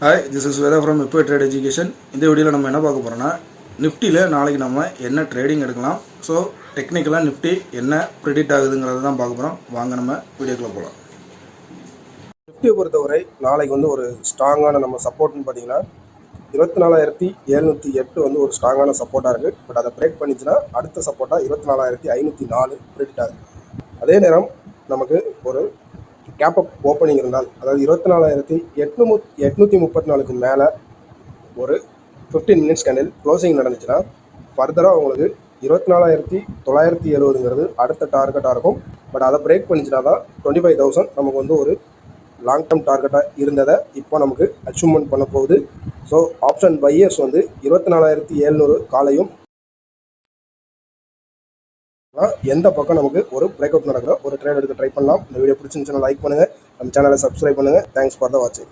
Hi, this is Veda from இப்போ trade education. இந்த வீடியோவில் நம்ம என்ன பார்க்க போகிறோம்னா, நிஃப்டியில் நாளைக்கு நம்ம என்ன ட்ரேடிங் எடுக்கலாம், ஸோ டெக்னிக்கலாக நிஃப்டி என்ன ப்ரெடிக்ட் ஆகுதுங்கிறத தான் பார்க்க போகிறோம். வாங்க நம்ம வீடியோக்குள்ளே போகலாம். நிஃப்டியை பொறுத்தவரை நாளைக்கு ஒரு ஸ்ட்ராங்கான நம்ம சப்போர்ட்னு பார்த்தீங்கன்னா 24,708 ஒரு ஸ்ட்ராங்கான சப்போர்ட்டாக இருக்குது. பட் அதை பிரேக் பண்ணிச்சுன்னா அடுத்த சப்போர்ட்டாக 24,504 ப்ரெடிக்ட் ஆகுது. அதே நேரம் நமக்கு ஒரு கேப் அப் ஓப்பனிங் இருந்தால், அதாவது 24,834க்கு மேலே ஒரு 15 மினிட்ஸ் கேண்டில் க்ளோசிங் நடந்துச்சுன்னா ஃபர்தராக உங்களுக்கு 24,970ங்கிறது அடுத்த டார்கெட்டாக இருக்கும். பட் அதை பிரேக் பண்ணிச்சுன்னா தான் 25,000 நமக்கு ஒரு லாங் டேர்ம் டார்கெட்டாக இருந்ததை இப்போ நமக்கு அச்சீவ்மெண்ட் பண்ண போகுது. ஸோ ஆப்ஷன் பையர்ஸ் 24,700 காலையும் எந்த பக்கம் நமக்கு ஒரு பிரேக் அவுட் நடக்கிற ஒரு ட்ரேட் எடுக்க ட்ரை பண்ணலாம். இந்த வீடியோ பிடிச்சிருந்துச்சுன்னா லைக் பண்ணுங்கள், நம்ம சேனலை சப்ஸ்கிரைப் பண்ணுங்கள். தேங்க்ஸ் ஃபார் த வாட்சிங்.